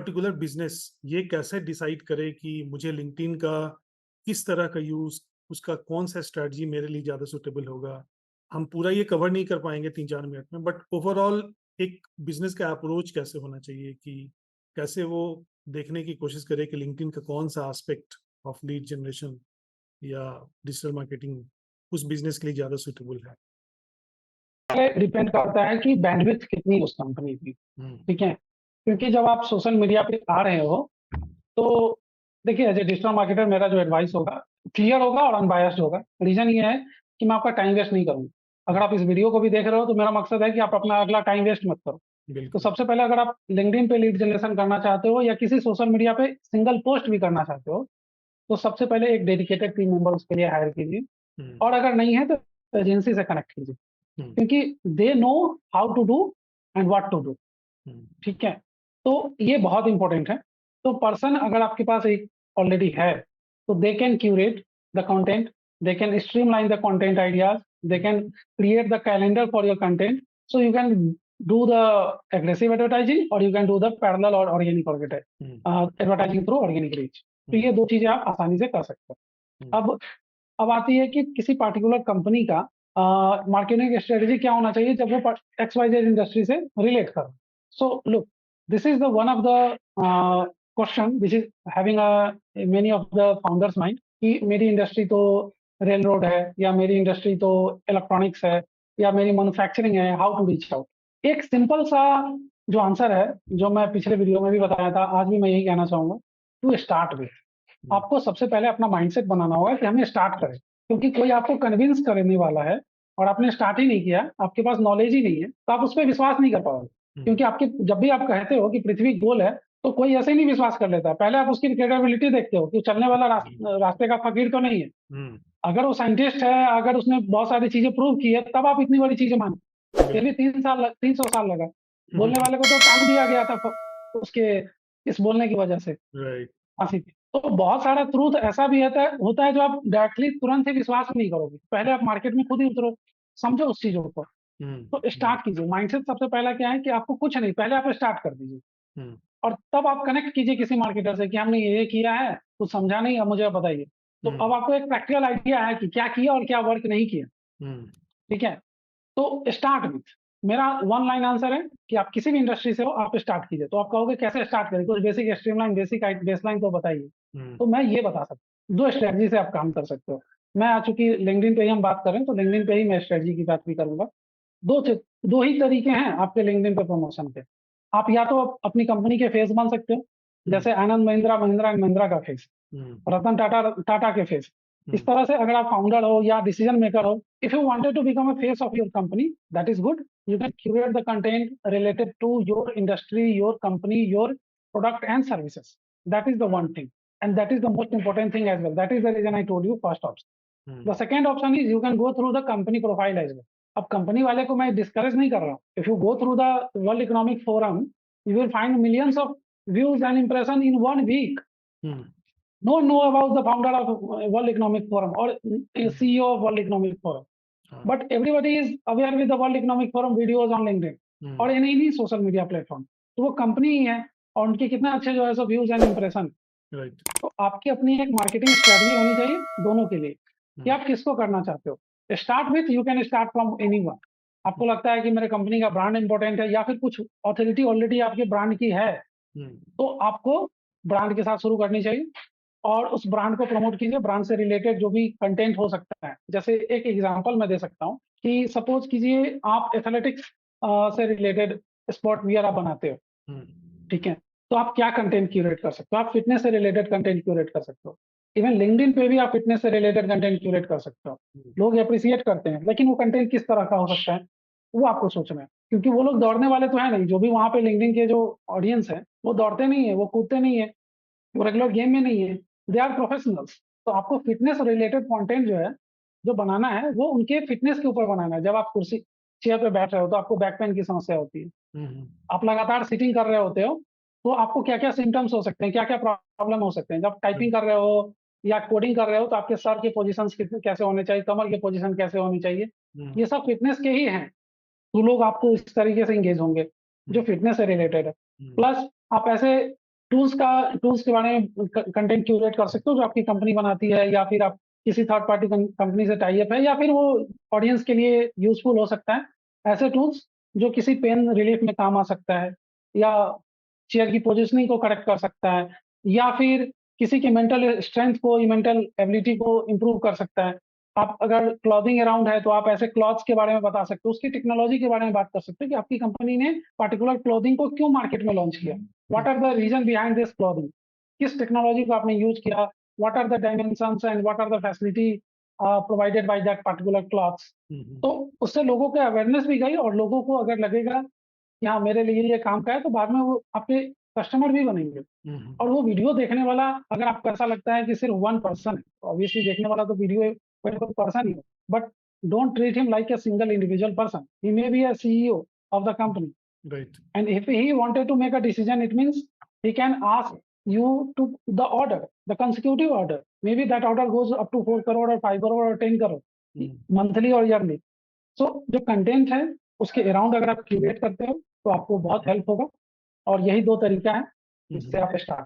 Particular business ये कैसे decide करे कि मुझे लिंक्डइन का किस तरह का यूज, उसका कौन सा स्ट्रेटजी मेरे लिए ज्यादा सुटेबल होगा। हम पूरा ये कवर नहीं कर पाएंगे 3-4 मिनट में, बट ओवरऑल एक बिजनेस का अप्रोच कैसे होना चाहिए कि कैसे वो देखने की कोशिश करे कि लिंक्डइन का कौन सा एस्पेक्ट ऑफ लीड जनरेशन या डिजिटल मार्केटिंग उस बिजनेस के लिए ज्यादा सुटेबल है। डिपेंड करता है कि बैंडविड्थ कितनी है उस कंपनी की। हम्म। ठीक है, क्योंकि जब आप सोशल मीडिया पे आ रहे हो तो देखिए, एज ए डिजिटल मार्केटर मेरा जो एडवाइस होगा क्लियर होगा और अनबायस्ड होगा। रीजन ये है कि मैं आपका टाइम वेस्ट नहीं करूंगा। अगर आप इस वीडियो को भी देख रहे हो तो मेरा मकसद है कि आप अपना अगला टाइम वेस्ट मत करो। तो बिल्कुल। सबसे पहले अगर आप लिंक्डइन पे लीड जनरेशन करना चाहते हो या किसी सोशल मीडिया पे सिंगल पोस्ट भी करना चाहते हो तो सबसे पहले एक डेडिकेटेड टीम मेंबर उसके लिए हायर कीजिए। हम्म। और अगर नहीं है तो एजेंसी से कनेक्ट कीजिए, हम्म। क्योंकि they know how to do and what to do. हम्म। ठीक है, तो ये बहुत इंपॉर्टेंट है। तो पर्सन अगर आपके पास एक ऑलरेडी है तो they can curate the content, they can streamline the content ideas, they can create the calendar for your content, so you can do the aggressive advertising और you can do the parallel और organic advertising through organic reach. तो ये दो चीजें आप आसानी से कर सकते हो। अब आती है कि किसी पार्टिकुलर कंपनी का मार्केटिंग स्ट्रेटजी क्या होना चाहिए जब वो XYZ इंडस्ट्री से रिलेट कर। So look, this is the one of the question which is having many of the founders mind कि मेरी इंडस्ट्री तो रेल रोड है या मेरी इंडस्ट्री तो इलेक्ट्रॉनिक्स है या मेरी मैन्युफैक्चरिंग है, हाउ टू रीच आउट। एक सिंपल सा जो आंसर है जो मैं पिछले वीडियो में भी बताया था, आज भी मैं यही कहना चाहूंगा, टू स्टार्ट विथ। आपको सबसे पहले अपना माइंडसेट बनाना होगा कि हमें स्टार्ट करें, क्योंकि कोई आपको कन्विंस करने वाला है और आपने स्टार्ट ही नहीं किया, आपके पास नॉलेज ही नहीं है, तो आप उस पर विश्वास नहीं कर पाओगे। क्योंकि आपके जब भी आप कहते हो कि पृथ्वी गोल है तो कोई ऐसे ही नहीं विश्वास कर लेता। पहले आप उसकी क्रेडिबिलिटी देखते हो कि चलने वाला रास्ते का फकीर तो नहीं है। अगर वो साइंटिस्ट है, अगर उसने बहुत सारी चीजें प्रूव की है, तब आप इतनी बड़ी चीजें मानते। फिर भी 300 साल लगा। बोलने वाले को तो टांग दिया गया था उसके इस बोलने की वजह से, फांसी थी। तो बहुत सारा ट्रूथ ऐसा भी होता है जो आप डायरेक्टली तुरंत ही विश्वास नहीं करोगे। पहले आप मार्केट में खुद ही उतरो, समझो उस चीजों को, तो स्टार्ट कीजिए। माइंडसेट सबसे पहला क्या है कि आपको कुछ नहीं, पहले आप स्टार्ट कर दीजिए और तब आप कनेक्ट कीजिए किसी मार्केटर से कि हमने ये किया है, कुछ समझा नहीं, अब मुझे बताइए। तो अब आपको एक प्रैक्टिकल आइडिया है कि क्या किया और क्या वर्क नहीं किया। ठीक है, तो स्टार्ट विथ, मेरा वन लाइन आंसर है कि आप किसी भी इंडस्ट्री से हो, आप स्टार्ट कीजिए। तो आप कहोगे कैसे स्टार्ट करें, कुछ बेसिक स्ट्रीमलाइन बेसिक बेसलाइन तो बताइए। तो मैं ये बता सकता हूँ, दो स्ट्रेटजी से आप काम कर सकते हो। मैं आ चूंकि लिंक्डइन पे ही हम बात करें तो लिंक्डइन पे ही मैं स्ट्रेटजी की बात भी करूंगा। दो ही तरीके हैं आपके लिंक्डइन पे प्रमोशन के। आप या तो अपनी कंपनी के फेस बन सकते हो, जैसे आनंद महिंद्रा महिंद्रा एंड महिंद्रा का फेस, रतन टाटा टाटा के फेस। इस तरह से अगर आप फाउंडर हो या डिसीजन मेकर हो, if you wanted to become a face of your company, that is good. You can curate the content related to your industry, your company, your product and services. That is the one thing and that is the most important thing as well. That is the reason I told you first option. The second option is you can go through the company profile as well. अब company वाले को मैं discourage नहीं कर रहा हूँ। If you go through the world economic forum, you will find millions of views and impression in 1 week. No one know about the founder of World Economic Forum or CEO of World Economic Forum, but everybody is aware with the World Economic Forum videos on LinkedIn और any social media platform. तो वो company ही है और उनके कितने अच्छे जो है सो व्यूज एंड इंप्रेशन। तो आपकी अपनी एक मार्केटिंग स्ट्रेटजी होनी चाहिए दोनों के लिए कि आप किसको करना चाहते हो। Start with, you can start from anyone. आपको लगता है कि मेरे कंपनी का ब्रांड इंपॉर्टेंट है या फिर कुछ ऑथोरिटी ऑलरेडी आपके ब्रांड की है, तो आपको ब्रांड के साथ शुरू करनी चाहिए और उस ब्रांड को प्रमोट कीजिए। ब्रांड से रिलेटेड जो भी कंटेंट हो सकता है, जैसे एक एग्जांपल मैं दे सकता हूँ कि सपोज कीजिए आप एथलेटिक्स से रिलेटेड स्पोर्ट वियर आप बनाते हो, ठीक है, तो आप क्या कंटेंट क्यूरेट कर सकते हो। आप फिटनेस से रिलेटेड कंटेंट क्यूरेट कर सकते हो। इवन लिंक्डइन पे भी आप फिटनेस से रिलेटेड कंटेंट क्यूरेट कर सकते हो। लोग अप्रिशिएट करते हैं, लेकिन वो कंटेंट किस तरह का हो सकता है वो आपको सोचना है, क्योंकि वो लोग दौड़ने वाले तो है नहीं। जो भी वहां पे लिंक्डइन के जो ऑडियंस है वो दौड़ते नहीं है, वो कूदते नहीं है, वो रेगुलर गेम में नहीं है, दे आर प्रोफेशनल्स। तो आपको फिटनेस रिलेटेड कंटेंट जो है जो बनाना है वो उनके फिटनेस के ऊपर बनाना है। जब आप कुर्सी चेयर पे बैठ रहे हो तो आपको बैक पेन की समस्या होती है, आप लगातार सिटिंग कर रहे होते हो, तो आपको क्या क्या सिम्टम्स हो सकते हैं, क्या क्या प्रॉब्लम हो सकते हैं। जब टाइपिंग कर रहे हो या कोडिंग कर रहे हो तो आपके सर के पोजीशन कैसे होने चाहिए, कमर के पोजीशन कैसे होनी चाहिए, ये सब फिटनेस के ही हैं। तो लोग आपको इस तरीके से इंगेज होंगे जो फिटनेस से रिलेटेड है। प्लस आप ऐसे टूल्स के बारे में कंटेंट क्यूरेट कर सकते हो जो आपकी कंपनी बनाती है, या फिर आप किसी थर्ड पार्टी कंपनी से टाई अप है, या फिर वो ऑडियंस के लिए यूजफुल हो सकता है। ऐसे टूल्स जो किसी पेन रिलीफ में काम आ सकता है, या चेयर की पोजिशनिंग को करेक्ट कर सकता है, या फिर किसी की मेंटल स्ट्रेंथ को, मेंटल एबिलिटी को इम्प्रूव कर सकता है। आप अगर क्लॉथिंग अराउंड है तो आप ऐसे क्लॉथ्स के बारे में बता सकते हो, उसकी टेक्नोलॉजी के बारे में बात कर सकते हो कि आपकी कंपनी ने पर्टिकुलर क्लॉथिंग को क्यों मार्केट में लॉन्च किया, what are the reason behind this clothing, किस टेक्नोलॉजी को आपने यूज किया, what are the dimensions and what are the facility provided by that particular clothes. तो उससे लोगों को अवेयरनेस भी गई, और लोगों को अगर लगेगा कि हाँ मेरे लिए ये काम का है, तो बाद में वो आपके कस्टमर भी बनेंगे। और वो वीडियो देखने वाला, अगर आपको ऐसा लगता है कि सिर्फ वन पर्सन है, ऑब्वियसली देखने वाला तो वीडियो कोई ना कोई पर्सन ही है, but don't treat him like a single individual person, he may be a CEO of the company, Right. and if he wanted to make a decision, it means he can ask you to the order, the consecutive order, maybe that order goes up to 4 crore or 5 crore or 10 crore monthly और yearly. सो जो content है उसके around अगर आप create करते हो तो आपको बहुत हेल्प होगा, और यही दो तरीका है जिससे आप स्टार्ट